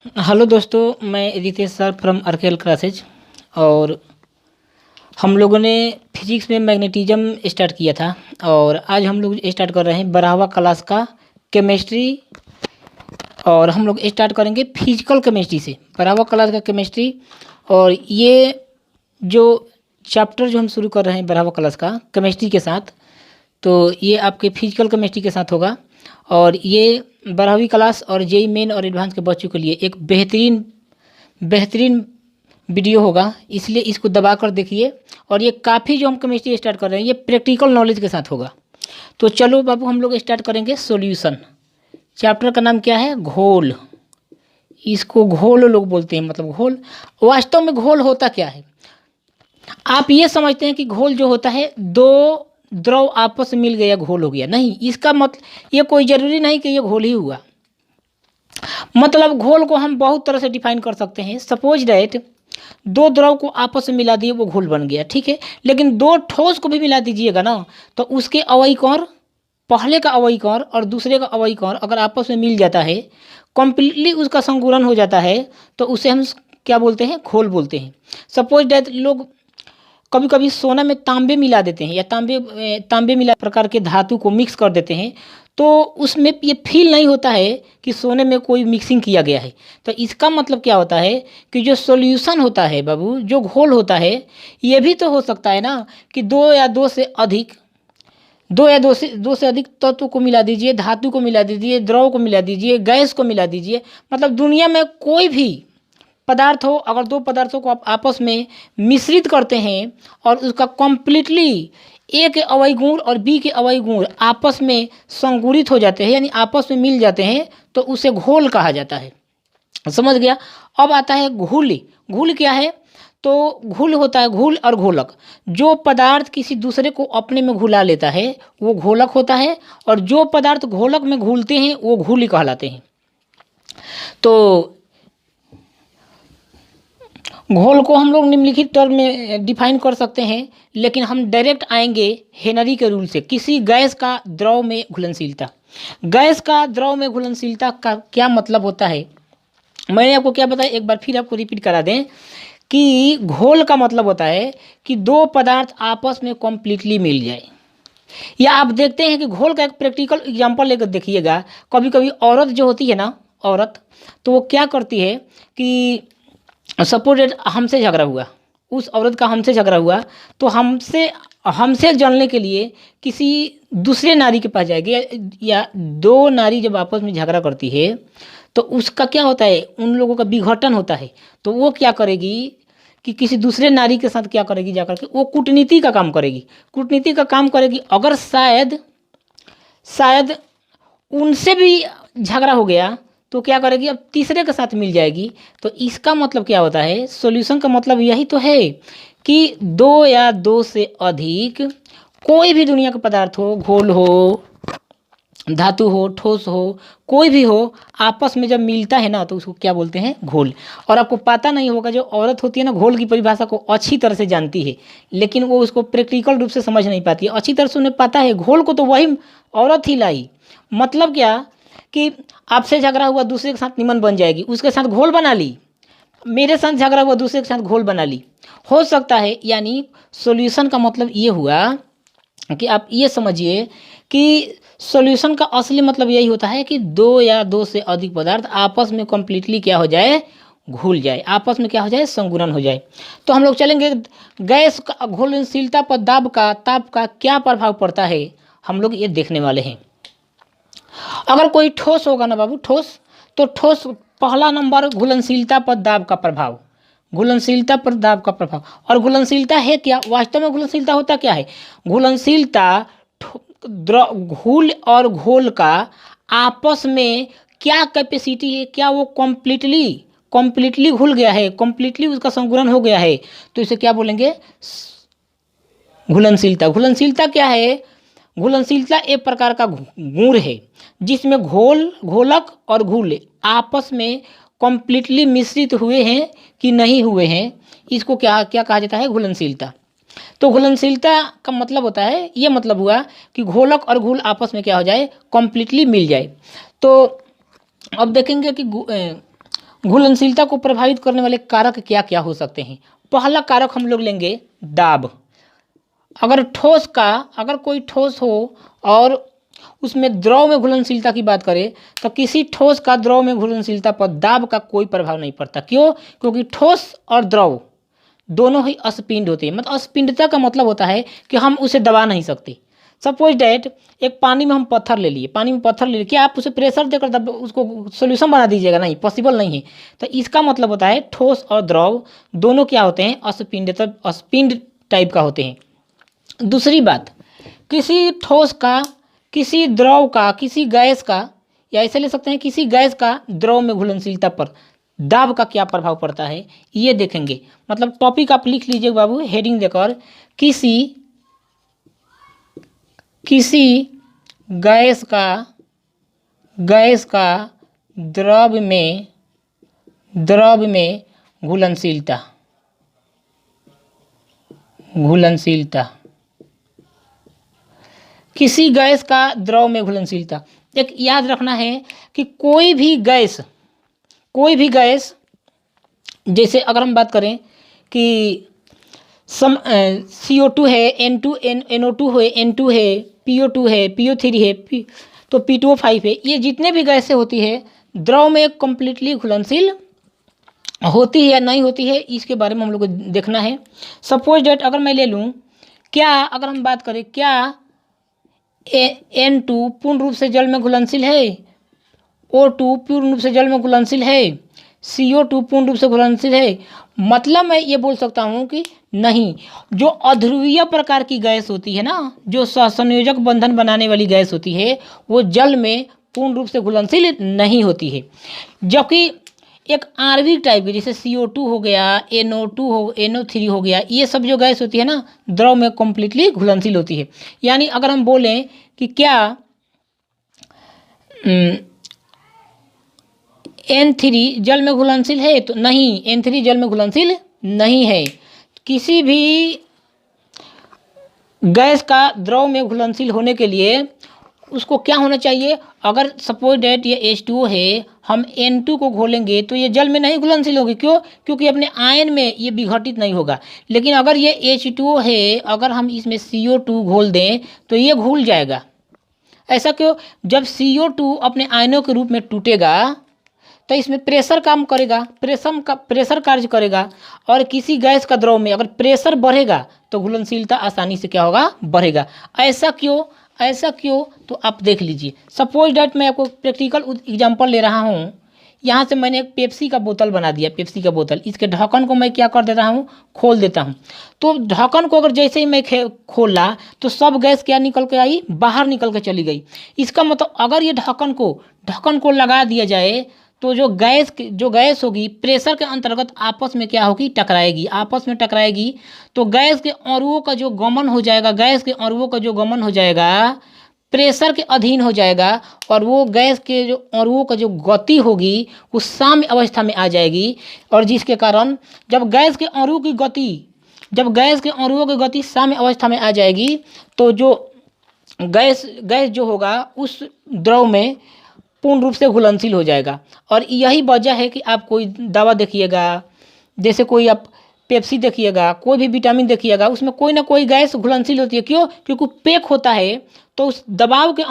Hello दोस्तों, मैं Ritesh sir from अर्केल classes. और हम लोगों ने फिजिक्स में मैग्नेटिज्म स्टार्ट किया था और आज हम लोग स्टार्ट कर रहे हैं 12वां क्लास का केमिस्ट्री। और हम लोग स्टार्ट करेंगे फिजिकल केमिस्ट्री से, 12वां क्लास का केमिस्ट्री। और ये जो चैप्टर जो हम शुरू कर रहे हैं 12वां क्लास का केमिस्ट्री के साथ, तो ये आपके फिजिकल केमिस्ट्री के साथ होगा। और ये 12वीं क्लास और जेई मेन और एडवांस के बच्चों के लिए एक बेहतरीन बेहतरीन वीडियो होगा, इसलिए इसको दबा कर देखिए। और ये काफ़ी जो हम केमिस्ट्री स्टार्ट कर रहे हैं ये प्रैक्टिकल नॉलेज के साथ होगा। तो चलो बाबू, हम लोग स्टार्ट करेंगे सॉल्यूशन। चैप्टर का नाम क्या है? घोल। इसको घोल लोग बोलते हैं, मतलब घोल। वास्तव में घोल होता क्या है? आप ये समझते हैं कि घोल जो होता है, दो द्रव आपस में मिल गया घोल हो गया। नहीं, इसका मतलब ये कोई ज़रूरी नहीं कि ये घोल ही हुआ। मतलब घोल को हम बहुत तरह से डिफाइन कर सकते हैं। सपोज डैट दो द्रव को आपस में मिला दिए, वो घोल बन गया, ठीक है। लेकिन दो ठोस को भी मिला दीजिएगा ना, तो उसके अवयव और पहले का अवयव और दूसरे का अवयव अगर आपस में मिल जाता है, कम्प्लीटली उसका संगुणन हो जाता है, तो उसे हम क्या बोलते हैं? घोल बोलते हैं। सपोज डैट लोग कभी कभी सोना में तांबे मिला देते हैं, या तांबे मिला प्रकार के धातु को मिक्स कर देते हैं, तो उसमें ये फील नहीं होता है कि सोने में कोई मिक्सिंग किया गया है। तो इसका मतलब क्या होता है कि जो सॉल्यूशन होता है बाबू, जो घोल होता है, ये भी तो हो सकता है ना कि दो से अधिक तत्व को मिला दीजिए, धातु को मिला दीजिए, द्रव को मिला दीजिए, गैस को मिला दीजिए। मतलब दुनिया में कोई भी पदार्थ हो, अगर दो पदार्थों को आप आपस में मिश्रित करते हैं और उसका कम्प्लीटली ए के अवयव गुण और बी के अवयव गुण आपस में संगुणित हो जाते हैं, यानी आपस में मिल जाते हैं, तो उसे घोल कहा जाता है। समझ गया? अब आता है घुल। घुल क्या है? तो घुल होता है घुल और घोलक। जो पदार्थ किसी दूसरे को अपने में घुला लेता है वो घोलक होता है, और जो पदार्थ घोलक में घुलते हैं वो घुल कहलाते हैं। तो घोल को हम लोग निम्नलिखित टर्म में डिफाइन कर सकते हैं, लेकिन हम डायरेक्ट आएंगे हेनरी के रूल से। किसी गैस का द्रव में घुलनशीलता। गैस का द्रव में घुलनशीलता का क्या मतलब होता है? मैंने आपको क्या बताया, एक बार फिर आपको रिपीट करा दें कि घोल का मतलब होता है कि दो पदार्थ आपस में कम्प्लीटली मिल जाए। या आप देखते हैं कि घोल का एक प्रैक्टिकल एग्जांपल लेकर देखिएगा। कभी कभी औरत जो होती है ना, औरत, तो वो क्या करती है कि सपोज हमसे झगड़ा हुआ, उस औरत का हमसे झगड़ा हुआ, तो हमसे हमसे जलने के लिए किसी दूसरे नारी के पास जाएगी, या दो नारी जब आपस में झगड़ा करती है तो उसका क्या होता है, उन लोगों का विघटन होता है। तो वो क्या करेगी कि किसी दूसरे नारी के साथ क्या करेगी, जाकर के वो कूटनीति का काम करेगी। कूटनीति का काम करेगी, अगर शायद शायद उनसे भी झगड़ा हो गया तो क्या करेगी, अब तीसरे के साथ मिल जाएगी। तो इसका मतलब क्या होता है? सॉल्यूशन का मतलब यही तो है कि दो या दो से अधिक कोई भी दुनिया का पदार्थ हो, घोल हो, धातु हो, ठोस हो, कोई भी हो, आपस में जब मिलता है ना तो उसको क्या बोलते हैं? घोल। और आपको पता नहीं होगा, जो औरत होती है ना, घोल की परिभाषा को अच्छी तरह से जानती है, लेकिन वो उसको प्रैक्टिकल रूप से समझ नहीं पाती है। अच्छी तरह से उन्हें पता है घोल को तो वही औरत ही लाई। मतलब क्या कि आपसे झगड़ा हुआ, दूसरे के साथ निमन बन जाएगी, उसके साथ घोल बना ली। मेरे साथ झगड़ा हुआ, दूसरे के साथ घोल बना ली, हो सकता है। यानी सॉल्यूशन का मतलब ये हुआ कि आप ये समझिए कि सॉल्यूशन का असली मतलब यही होता है कि दो या दो से अधिक पदार्थ आपस में कम्प्लीटली क्या हो जाए? घुल जाए, आपस में क्या हो जाए? संगुणन हो जाए। तो हम लोग चलेंगे गैस का घुलनशीलता पर ताप का क्या प्रभाव पड़ता है, हम लोग ये देखने वाले हैं। अगर कोई ठोस होगा ना बाबू, ठोस, तो ठोस पहला नंबर घुलनशीलता पर दाब का प्रभाव। घुलनशीलता पर दाब का प्रभाव। और घुलनशीलता है क्या? वास्तव में घुलनशीलता होता क्या है? घुलनशीलता घुल और घोल का आपस में क्या कैपेसिटी है, क्या वो कम्प्लीटली घुल गया है, कम्प्लीटली उसका संगुणन हो गया है, तो इसे क्या बोलेंगे? घुलनशीलता। घुलनशीलता क्या है? घुलनशीलता एक प्रकार का गुण है जिसमें घोलक और घुल आपस में कम्प्लीटली मिश्रित हुए हैं कि नहीं हुए हैं, इसको क्या क्या कहा जाता है? घुलनशीलता। तो घुलनशीलता का मतलब होता है, ये मतलब हुआ कि घोलक और घुल आपस में क्या हो जाए? कम्प्लीटली मिल जाए। तो अब देखेंगे कि घुलनशीलता को प्रभावित करने वाले कारक क्या क्या हो सकते हैं। पहला कारक हम लोग लेंगे दाब। अगर कोई ठोस हो और उसमें द्रव में घुलनशीलता की बात करें तो किसी ठोस का द्रव में घुलनशीलता पर दाब का कोई प्रभाव नहीं पड़ता। क्यों? क्योंकि ठोस और द्रव दोनों ही अशपिंड होते हैं। मतलब अशपिंडता का मतलब होता है कि हम उसे दबा नहीं सकते। सपोज डैट एक पानी में हम पत्थर ले लिए, क्या आप उसे प्रेशर देकर उसको सोल्यूशन बना दीजिएगा? नहीं, पॉसिबल नहीं है। तो इसका मतलब होता है ठोस और द्रव दोनों क्या होते हैं? अशपिंड टाइप का होते हैं। दूसरी बात, किसी ठोस का, किसी द्रव का, किसी गैस का, या ऐसे ले सकते हैं किसी गैस का द्रव में घुलनशीलता पर दाब का क्या प्रभाव पड़ता है, ये देखेंगे। मतलब टॉपिक आप लिख लीजिए बाबू, हेडिंग देकर, किसी गैस का द्रव में घुलनशीलता। किसी गैस का द्रव में घुलनशीलता। एक याद रखना है कि कोई भी गैस, जैसे अगर हम बात करें कि CO2 है, NO2 है, N2 है, PO2 है, PO3 है, तो P2O5 है, ये जितने भी गैसें होती है द्रव में कम्प्लीटली घुलनशील होती है या नहीं होती है, इसके बारे में हम लोग को देखना है। सपोज डेट अगर मैं ले लूँ, अगर हम बात करें क्या N2 पूर्ण रूप से जल में घुलनशील है? O2 पूर्ण रूप से जल में घुलनशील है? CO2 पूर्ण रूप से घुलनशील है? मतलब मैं ये बोल सकता हूँ कि नहीं। जो अध्रुवीय प्रकार की गैस होती है ना, जो सहसंयोजक बंधन बनाने वाली गैस होती है, वो जल में पूर्ण रूप से घुलनशील नहीं होती है। जबकि एक आणविक टाइप की, जैसे CO2 हो गया, NO3 हो गया, ये सब जो गैस होती है ना, द्रव में कम्प्लीटली घुलनशील होती है। यानी अगर हम बोलें कि क्या N3 जल में घुलनशील है, तो नहीं, N3 जल में घुलनशील नहीं है। किसी भी गैस का द्रव में घुलनशील होने के लिए उसको क्या होना चाहिए? अगर सपोज डेट ये H2O है, हम N2 को घोलेंगे तो ये जल में नहीं घुलनशील होगी। क्यों? क्योंकि अपने आयन में ये विघटित नहीं होगा। लेकिन अगर ये H2O है, अगर हम इसमें CO2 घोल दें तो ये घुल जाएगा। ऐसा क्यों? जब CO2 अपने आयनों के रूप में टूटेगा तो इसमें प्रेशर काम करेगा, प्रेशर कार्य करेगा, और किसी गैस का द्रव में अगर प्रेशर बढ़ेगा तो घुलनशीलता आसानी से क्या होगा? बढ़ेगा। ऐसा क्यों? तो आप देख लीजिए। सपोज डैट मैं आपको प्रैक्टिकल एग्जांपल ले रहा हूँ। यहाँ से मैंने एक पेप्सी का बोतल बना दिया, पेप्सी का बोतल, इसके ढक्कन को मैं क्या कर देता हूँ? खोल देता हूँ। तो ढक्कन को अगर जैसे ही मैं खोला तो सब गैस क्या निकल के आई? बाहर निकल के चली गई। इसका मतलब अगर ये ढक्कन को लगा दिया जाए तो जो गैस होगी प्रेशर के अंतर्गत आपस में क्या होगी? टकराएगी। तो गैस के अणुओं का जो गमन हो जाएगा प्रेशर के अधीन हो जाएगा, और वो गैस के जो अणुओं का जो गति होगी वो साम्य अवस्था में आ जाएगी। और जिसके कारण जब गैस के अणुओं की गति साम्य अवस्था में आ जाएगी तो जो गैस जो होगा उस द्रव में पूर्ण रूप से घुलनशील हो जाएगा। और यही वजह है कि आप कोई दवा देखिएगा, जैसे कोई आप पेप्सी देखिएगा, कोई भी विटामिन देखिएगा, उसमें कोई ना कोई गैस घुलनशील होती है। क्यों? क्योंकि पैक होता है, तो उस दबाव के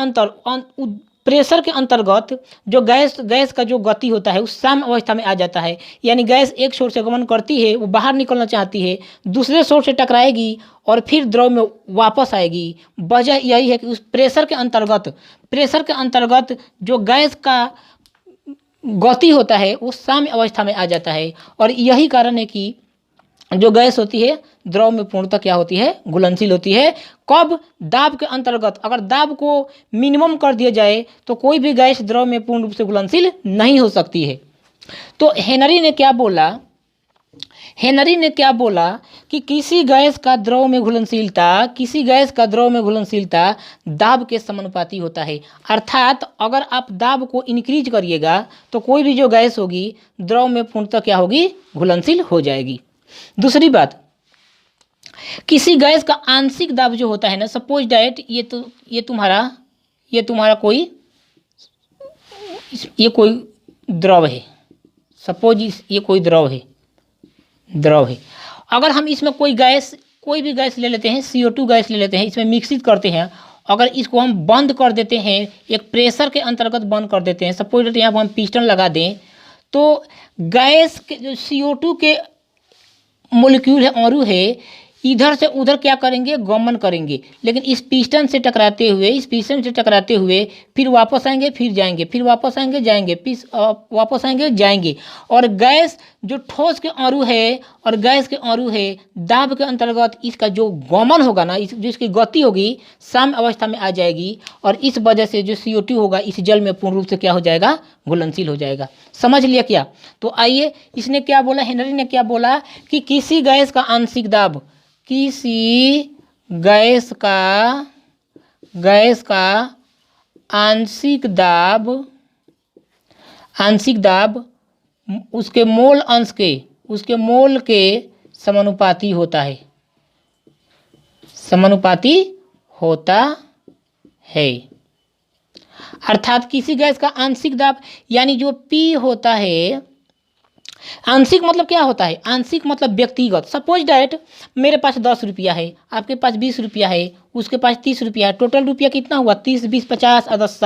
प्रेशर के अंतर्गत जो गैस का जो गति होता है उस साम्य अवस्था में आ जाता है। यानी गैस एक छोर से गमन करती है, वो बाहर निकलना चाहती है, दूसरे छोर से टकराएगी और फिर द्रव में वापस आएगी। वजह यही है कि उस प्रेशर के अंतर्गत जो गैस का गति होता है वो साम्य अवस्था में आ जाता है। और यही कारण है कि जो गैस होती है द्रव में पूर्णतः क्या होती है? घुलनशील होती है। कब? दाब के अंतर्गत। अगर दाब को मिनिमम कर दिया जाए तो कोई भी गैस द्रव में पूर्ण रूप से घुलनशील नहीं हो सकती है। तो हेनरी ने क्या बोला कि किसी गैस का द्रव में घुलनशीलता दाब के समानुपाती होता है। अर्थात अगर आप दाब को इंक्रीज करिएगा तो कोई भी जो गैस होगी द्रव में पूर्णतः क्या होगी? घुलनशील हो जाएगी। दूसरी बात, किसी गैस का आंशिक दाब जो होता है ना, सपोज डैट ये तुम्हारा कोई द्रव है, सपोज ये कोई द्रव है, अगर हम इसमें कोई भी गैस ले लेते हैं, CO2 गैस ले लेते हैं, इसमें मिक्सित करते हैं, अगर इसको हम बंद कर देते हैं, एक प्रेशर के अंतर्गत बंद कर देते हैं, सपोज यहाँ पर हम पिस्टन लगा दें, तो गैस के जो CO2 के मोलिक्यूल है, अणु है, इधर से उधर क्या करेंगे, गमन करेंगे, लेकिन इस पिस्टन से टकराते हुए फिर वापस आएंगे, फिर जाएंगे, फिर वापस आएंगे, जाएंगे, फिर वापस आएंगे, जाएंगे। और गैस जो ठोस के अणु है और गैस के अणु है, दाब के अंतर्गत इसका जो गमन होगा ना, जो इसकी गति होगी, साम्य अवस्था में आ जाएगी, और इस वजह से जो CO2 होगा इस जल में पूर्ण रूप से क्या हो जाएगा, घुलनशील हो जाएगा। समझ लिया क्या? तो आइए, इसने क्या बोला, हेनरी ने क्या बोला कि किसी गैस का आंशिक दाब, किसी गैस का आंशिक दाब उसके मोल के समानुपाती होता है। अर्थात किसी गैस का आंशिक दाब यानी जो P होता है, आंशिक मतलब क्या होता है, आंशिक मतलब व्यक्तिगत। सपोज डैट मेरे पास 10 रुपया है, आपके पास 20 रुपया है, उसके पास 30 रुपया है, टोटल रुपया कितना हुआ, 30, 20, 50 और 10,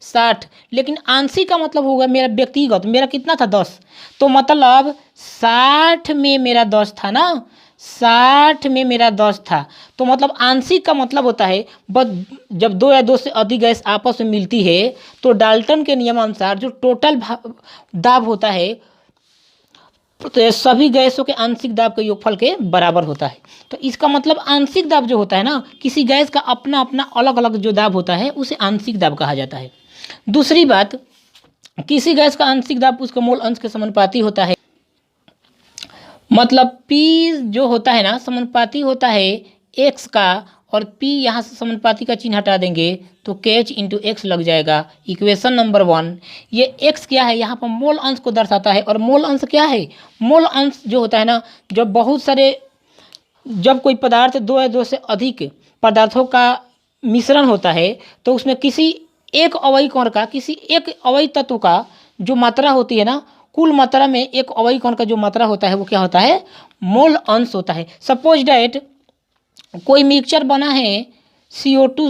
60। लेकिन आंशिक का मतलब होगा मेरा व्यक्तिगत, मेरा कितना था, 10, तो मतलब 60 में मेरा 10 था ना, 60 में मेरा 10 था। तो मतलब आंशिक का मतलब होता है जब दो या दो से अधिक गैस आपस में मिलती है, तो डाल्टन के नियमानुसार जो टोटल दाब होता है, तो ये सभी गैसों के आंशिक दाब के योगफल के बराबर होता है। तो इसका मतलब आंशिक दाब जो होता है ना, किसी गैस का अपना अपना अलग अलग जो दाब होता है उसे आंशिक दाब कहा जाता है। दूसरी बात, किसी गैस का आंशिक दाब उसके मोल अंश के समानुपाती होता है। मतलब P जो होता है ना, समानुपाती होता है X का, और P यहाँ से समानुपाती का चिन्ह हटा देंगे तो KH × X लग जाएगा। इक्वेशन नंबर 1, ये X क्या है, यहाँ पर मोल अंश को दर्शाता है। और मोल अंश क्या है, मोल अंश जो होता है ना, जब कोई पदार्थ दो या दो से अधिक पदार्थों का मिश्रण होता है, तो उसमें किसी एक अवयवी कण का, किसी एक अवयवी तत्व का जो मात्रा होती है ना, कुल मात्रा में एक अवयवी कण का जो मात्रा होता है वो क्या होता है, मोल अंश होता है। सपोज डैट कोई मिक्सचर बना है, CO2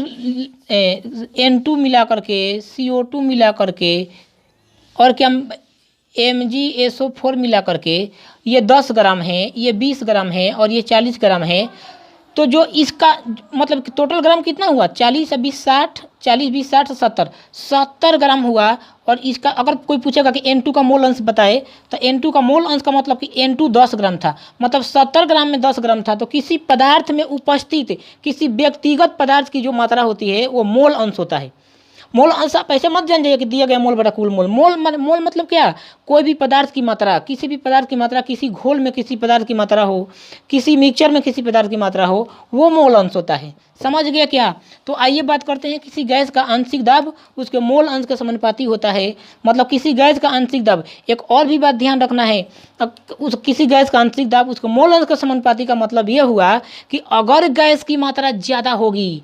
N2 मिला करके, CO2 मिला करके, और क्या MgSO4 मिला करके, ये 10 ग्राम है, ये 20 ग्राम है और ये 40 ग्राम है। तो जो इसका मतलब टोटल ग्राम कितना हुआ, 40 या 20 60, 40 20 60 70 ग्राम हुआ। और इसका अगर कोई पूछेगा कि N2 का मोल अंश बताए, तो N2 का मोल अंश का मतलब कि N2 10 ग्राम था, मतलब 70 ग्राम में 10 ग्राम था। तो किसी पदार्थ में उपस्थित किसी व्यक्तिगत पदार्थ की जो मात्रा होती है वो मोल अंश होता है। मोल अंश आप ऐसे मत जान जाइए कि दिया गया मोल बटा कुल मोल। मोल मतलब क्या, कोई भी पदार्थ की मात्रा, किसी भी पदार्थ की मात्रा, किसी घोल में किसी पदार्थ की मात्रा हो, किसी मिक्सचर में किसी पदार्थ की मात्रा हो, वो मोल अंश होता है। समझ गया क्या? तो आइए बात करते हैं, किसी गैस का आंशिक दाब उसके मोल अंश के समानुपाती होता है। मतलब किसी गैस का आंशिक दाब, एक और भी बात ध्यान रखना है, किसी गैस का आंशिक दाब उसके मोल अंश के समानुपाती का मतलब यह हुआ कि अगर गैस की मात्रा ज़्यादा होगी,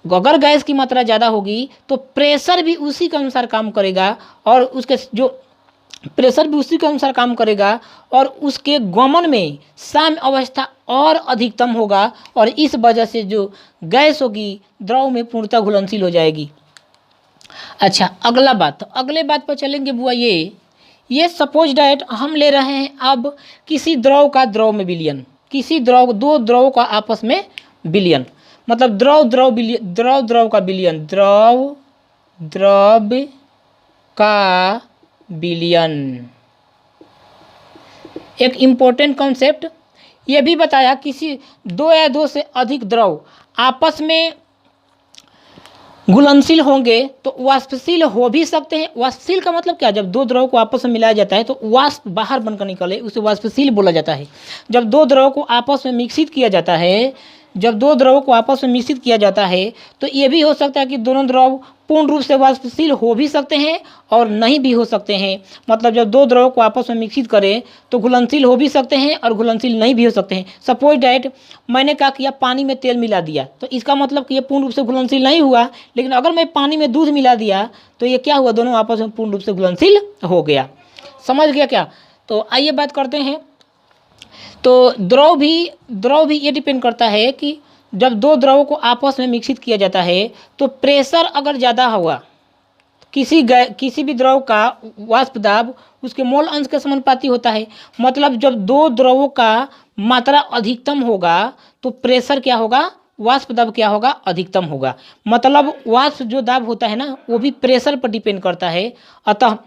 अगर गैस की मात्रा ज़्यादा होगी तो प्रेशर भी उसी के अनुसार काम करेगा, और उसके जो प्रेशर भी उसी के अनुसार काम करेगा, और उसके गमन में साम्य अवस्था और अधिकतम होगा, और इस वजह से जो गैस होगी द्रव में पूर्णतः घुलनशील हो जाएगी। अच्छा, अगले बात पर चलेंगे बुआ। ये सपोज डैट हम ले रहे हैं अब किसी द्रव का द्रव में विलयन, दो द्रव का आपस में विलयन, मतलब द्रव का विलयन, द्रव का विलयन। एक इम्पोर्टेंट कॉन्सेप्ट ये भी बताया, किसी दो या दो से अधिक द्रव आपस में घुलनशील होंगे तो वाष्पशील हो भी सकते हैं। वाष्पशील का मतलब क्या, जब दो द्रव को आपस में मिलाया जाता है तो वाष्प बाहर बनकर निकले, उसे वाष्पशील बोला जाता है। जब दो द्रव को आपस में मिश्रित किया जाता है, तो ये भी हो सकता है कि दोनों द्रव पूर्ण रूप से वाष्पशील हो भी सकते हैं और नहीं भी हो सकते हैं। मतलब जब दो द्रव को आपस में मिश्रित करें तो घुलनशील हो भी सकते हैं और घुलनशील नहीं भी हो सकते हैं। सपोज डैट मैंने क्या किया, पानी में तेल मिला दिया, तो इसका मतलब कि ये पूर्ण रूप से घुलनशील नहीं हुआ। लेकिन अगर मैं पानी में दूध मिला दिया तो ये क्या हुआ, दोनों आपस में पूर्ण रूप से घुलनशील हो गया। समझ गया क्या? तो आइए बात करते हैं। तो द्रव भी ये डिपेंड करता है कि जब दो द्रवों को आपस में मिश्रित किया जाता है तो प्रेशर अगर ज़्यादा हुआ, किसी भी द्रव का वाष्प दाब उसके मोल अंश के समानुपाती होता है। मतलब जब दो द्रवों का मात्रा अधिकतम होगा तो प्रेशर क्या होगा, वाष्प दाब क्या होगा, अधिकतम होगा। मतलब वाष्प जो दाब होता है ना वो भी प्रेशर पर डिपेंड करता है। अतः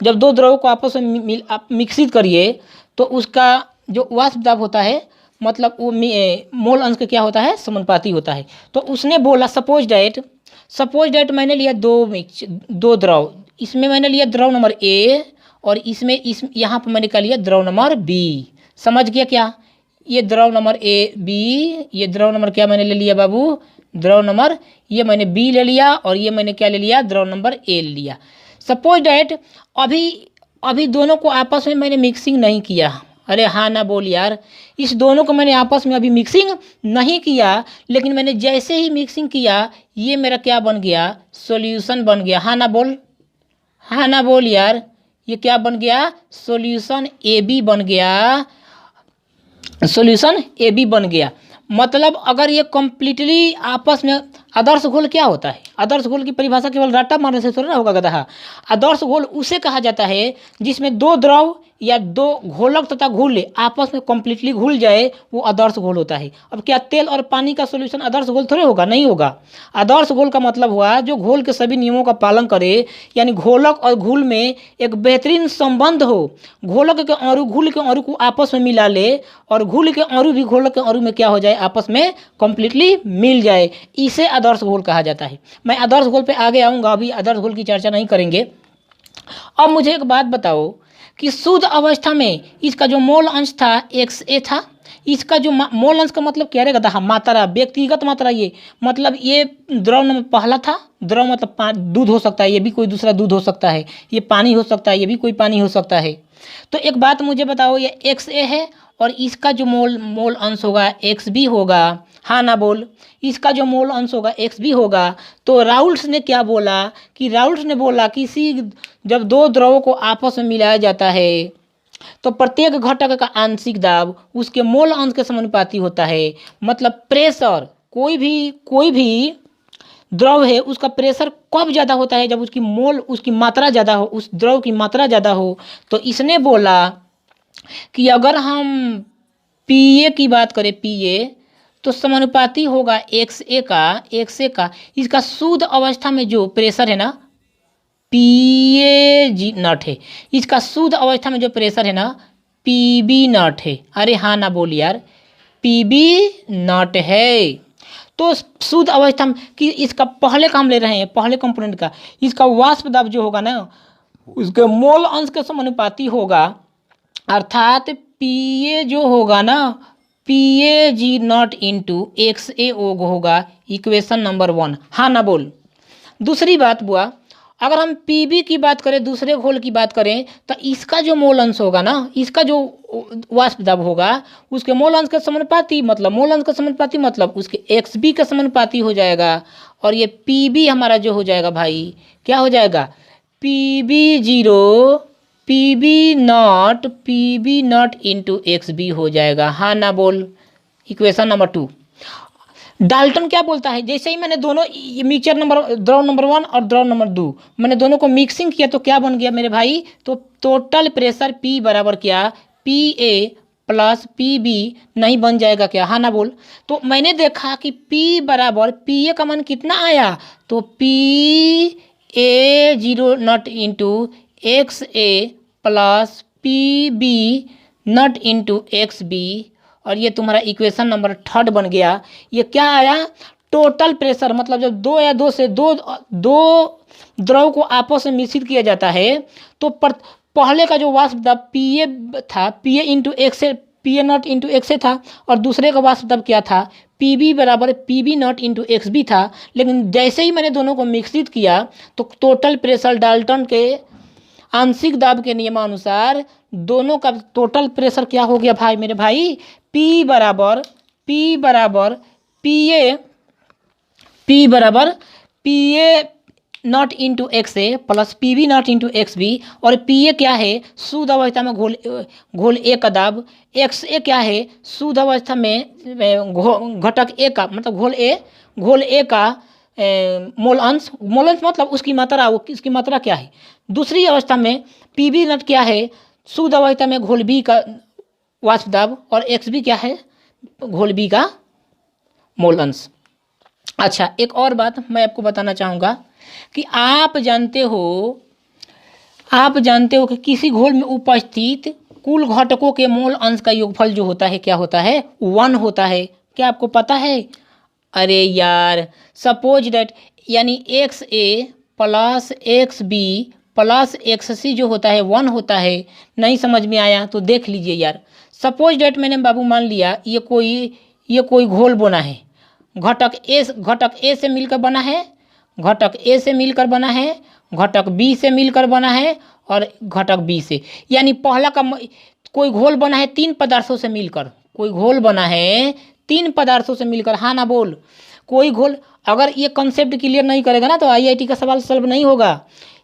जब दो द्रवों को आपस में आप मिश्रित करिए तो उसका जो वाष्प दाब होता है मतलब वो मोल अंश का क्या होता है, समानुपाती होता है। तो उसने बोला सपोज डैट मैंने लिया दो द्रव, इसमें मैंने लिया द्रव नंबर ए और इस यहाँ पर मैंने क्या लिया, द्रव नंबर बी। समझ गया क्या? ये द्रव नंबर ए बी, ये द्रव नंबर क्या मैंने ले लिया बाबू, द्रव नंबर ये मैंने बी ले लिया और ये मैंने क्या ले लिया, द्रव नंबर ए ले लिया। सपोज डैट अभी दोनों को आपस में मैंने मिक्सिंग नहीं किया। अरे हाँ ना बोल यार, इस दोनों को मैंने आपस में अभी मिक्सिंग नहीं किया, लेकिन मैंने जैसे ही मिक्सिंग किया ये मेरा क्या बन गया, सॉल्यूशन बन गया। हाँ ना बोल यार, ये क्या बन गया, सॉल्यूशन ए बी बन गया, सॉल्यूशन ए बी बन गया। मतलब अगर ये कंप्लीटली आपस में, आदर्श घोल क्या होता है, आदर्श घोल की परिभाषा केवल रट्टा मारने से थोड़ा ना होगा गधा। आदर्श घोल उसे कहा जाता है जिसमें दो द्रव या दो घोलक तथा घुल आपस में कंप्लीटली घुल जाए, वो आदर्श घोल होता है। अब क्या तेल और पानी का सॉल्यूशन आदर्श घोल थोड़े होगा, नहीं होगा। आदर्श घोल का मतलब हुआ जो घोल के सभी नियमों का पालन करे, यानी घोलक और घुल में एक बेहतरीन संबंध हो। घोलक के अणु घुल के अणु को आपस में मिला ले और घुल के अणु भी घोलक के अणु में क्या हो जाए, आपस में कंप्लीटली मिल जाए, इसे आदर्श घोल कहा जाता है। मैं आदर्श घोल पे आगे आऊँगा, अभी आदर्श घोल की चर्चा नहीं करेंगे। अब मुझे एक बात बताओ कि शुद्ध अवस्था में इसका जो मोल अंश था XA था, इसका जो मोल अंश का मतलब क्या रहेगा, मात्रा, व्यक्तिगत मात्रा। ये मतलब ये द्रव नंबर पहला था, द्रव मतलब दूध हो सकता है, ये भी कोई दूसरा दूध हो सकता है, ये पानी हो सकता है, ये भी कोई पानी हो सकता है। तो एक बात मुझे बताओ, ये XA है और इसका जो मोल अंश होगा XB होगा। हाँ ना बोल, इसका जो मोल अंश होगा XB होगा। तो राउल्ट्स ने क्या बोला कि जब दो द्रवों को आपस में मिलाया जाता है तो प्रत्येक घटक का आंशिक दाब उसके मोल अंश के समानुपाती होता है। मतलब प्रेशर, कोई भी द्रव है उसका प्रेशर कब ज़्यादा होता है, जब उसकी मात्रा ज़्यादा हो, उस द्रव की मात्रा ज़्यादा हो। तो इसने बोला कि अगर हम PA की बात करें, PA तो समानुपाती होगा XA का इसका शुद्ध अवस्था में जो प्रेशर है ना PA नॉट है, इसका शुद्ध अवस्था में जो प्रेशर है ना PB नॉट है। अरे हाँ ना बोल यार, PB नॉट है। तो शुद्ध अवस्था में कि इसका पहले का हम ले रहे हैं, पहले कंपोनेंट का, इसका वाष्प दाब जो होगा ना उसके मोल अंश के समानुपाती होगा। अर्थात PA जो होगा ना PAG नॉट इंटू XAO होगा, इक्वेशन नंबर 1। हाँ ना बोल। दूसरी बात बुआ, अगर हम PB की बात करें, दूसरे घोल की बात करें, तो इसका जो मोल अंश होगा ना, इसका जो वाष्प दाब होगा उसके मोल अंश के समानुपाती, मतलब मोल अंश का समानुपाती मतलब उसके XB का समानुपाती हो जाएगा। और ये PB हमारा जो हो जाएगा भाई, क्या हो जाएगा, PB नॉट इंटू XB हो जाएगा। हाँ ना बोल, इक्वेशन नंबर 2। डाल्टन क्या बोलता है, जैसे ही मैंने दोनों द्रव नंबर 1 और द्रव नंबर 2 मैंने दोनों को मिक्सिंग किया तो क्या बन गया मेरे भाई, तो टोटल प्रेशर P बराबर क्या, PA प्लस PB नहीं बन जाएगा क्या। हाँ ना बोल। तो मैंने देखा कि P बराबर PA का मान कितना आया, तो PA0 not into XA plus PB not into XB, और ये तुम्हारा इक्वेशन नंबर 3 बन गया। ये क्या आया, टोटल प्रेशर। मतलब जब दो द्रव को आपस में मिश्रित किया जाता है तो पहले का जो वाष्प दाब PA था, PA into XA, PA naught into XA था, और दूसरे का वाष्प दाब क्या था, PB बराबर PB नॉट इंटू XB था। लेकिन जैसे ही मैंने दोनों को मिश्रित किया तो टोटल प्रेशर डाल्टन के आंशिक दाब के नियमानुसार दोनों का टोटल प्रेशर क्या हो गया भाई मेरे भाई, P बराबर PA naught into X A plus P B naught into X B, और पी ए क्या है शुद्ध अवस्था में घोल ए का दाब, एक्स ए क्या है शुद्ध अवस्था में घटक ए का मतलब घोल ए का मोल अंश मतलब उसकी मात्रा, उसकी मात्रा क्या है। दूसरी अवस्था में पी बी नॉट क्या है शुद्ध अवस्था में घोल बी का वाष्प दाब, और एक्स बी क्या है घोल बी का मोल अंश। अच्छा, एक और बात मैं आपको बताना चाहूँगा कि आप जानते हो कि किसी घोल में उपस्थित कुल घटकों के मोल अंश का योगफल जो होता है क्या होता है 1 होता है। क्या आपको पता है? अरे यार, सपोज दैट यानी X A plus X B plus X C जो होता है 1 होता है। नहीं समझ में आया तो देख लीजिए यार। सपोज दैट मैंने बाबू मान लिया ये कोई घोल बना है, घटक ए से मिलकर बना है, घटक ए से मिलकर बना है, घटक बी से मिलकर बना है, और घटक बी से, यानी पहला का कोई घोल बना है 3 पदार्थों से मिलकर, कोई घोल बना है 3 पदार्थों से मिलकर। हाँ ना बोल। कोई घोल, अगर ये कॉन्सेप्ट क्लियर नहीं करेगा ना तो आईआईटी का सवाल सॉल्व नहीं होगा,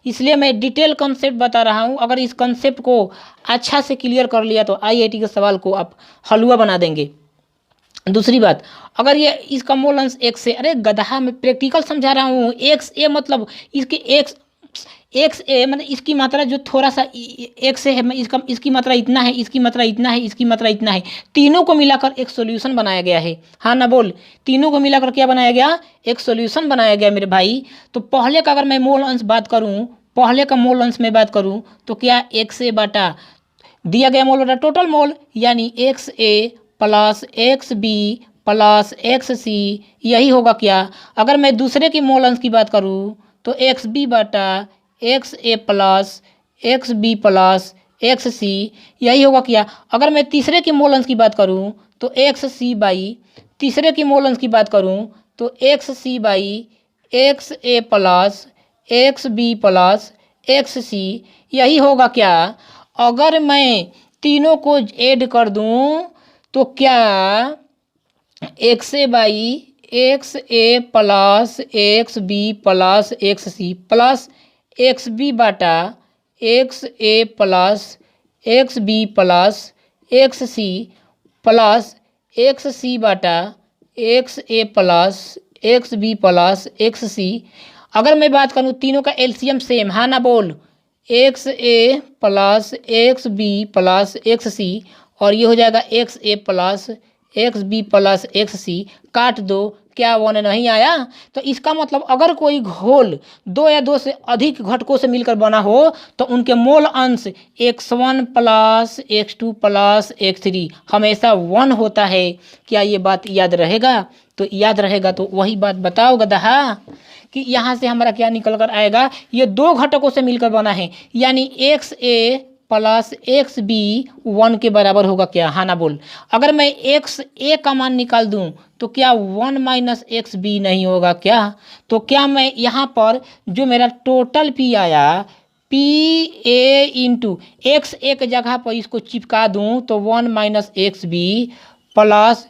इसलिए मैं डिटेल कॉन्सेप्ट बता रहा हूँ। अगर इस कॉन्सेप्ट को अच्छा से क्लियर कर लिया तो आईआईटी के सवाल को आप हलवा बना देंगे। दूसरी बात, अगर ये इसका मोल अंश एक्स से, अरे गधा मैं प्रैक्टिकल समझा रहा हूँ। एक्स ए मतलब इसके एक्स ए मतलब इसकी मात्रा जो थोड़ा सा एक्स से है, इसकी मात्रा इतना है, इसकी मात्रा इतना है, इसकी मात्रा इतना है, तीनों को मिलाकर एक सॉल्यूशन बनाया गया है। हाँ ना बोल। तीनों को मिलाकर क्या बनाया गया? एक सॉल्यूशन बनाया गया मेरे भाई। तो पहले का अगर मैं मोल अंश बात करूँ, पहले का मोल अंश में बात करूँ तो क्या एक्स ए बाटा दिया गया मोल बटा टोटल मोल, यानी X A plus X B plus X C, यही होगा क्या। अगर मैं दूसरे की मोल अंश की बात करूँ तो एक्स बी बाटा X A plus X B plus X C, यही होगा क्या। अगर मैं तीसरे की मोल अंश की बात करूँ तो एक्स सी बाई, तीसरे की मोल अंश की बात करूँ तो X C by X A plus X B plus X C, यही होगा क्या। अगर मैं तीनों को ऐड कर दूं तो क्या X A by X A plus X B plus X C plus X B बाटा X A plus X B plus X C plus X C बाटा X A plus X B plus X C. अगर मैं बात करूँ तीनों का LCM same, हाँ ना बोल, X A plus X B plus X C, और ये हो जाएगा X A plus X B plus X C, काट दो, क्या 1 नहीं आया। तो इसका मतलब अगर कोई घोल 2 या 2 से अधिक घटकों से मिलकर बना हो तो उनके मोल अंश x1 plus x2 plus x3 हमेशा 1 होता है। क्या ये बात याद रहेगा? तो याद रहेगा तो वही बात बताओ गधा कि यहाँ से हमारा क्या निकल कर आएगा, ये 2 घटकों से मिलकर बना है, यानी X A plus X B 1 के बराबर होगा क्या। हाँ ना बोल। अगर मैं एक्स ए का मान निकाल दूं तो क्या 1 माइनस एक्स बी नहीं होगा क्या। तो क्या मैं यहाँ पर जो मेरा टोटल पी आया P A into X A के जगह पर इसको चिपका दूं तो 1 minus X B plus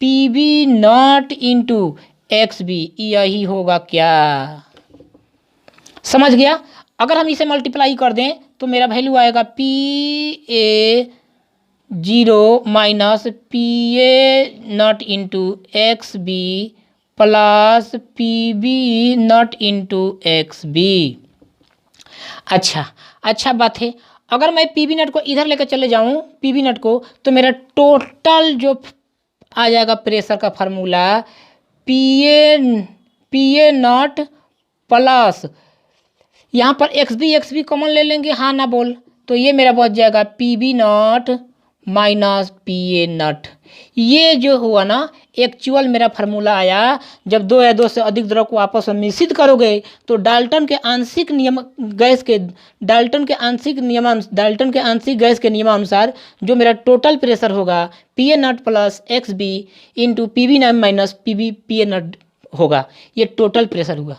P B naught into X B, यही होगा क्या। समझ गया। अगर हम इसे मल्टीप्लाई कर दें तो मेरा वैल्यू आएगा P A 0 minus P A naught into X B plus P B naught into X B. अच्छा बात है। अगर मैं पी बी नॉट को इधर लेकर चले जाऊं पी बी नॉट को, तो मेरा टोटल जो आ जाएगा प्रेशर का formula P A naught plus, यहाँ पर एक्स बी कॉमन ले लेंगे, हाँ ना बोल, तो ये मेरा बच जाएगा P B naught minus P A naught. ये जो हुआ ना एक्चुअल मेरा फार्मूला आया। जब 2 या 2 से अधिक द्रव को आपस में मिश्रित करोगे तो डाल्टन के आंशिक गैस के नियमानुसार जो मेरा टोटल प्रेशर होगा P A naught plus X B into P B naught minus P A naught होगा, ये टोटल प्रेशर हुआ।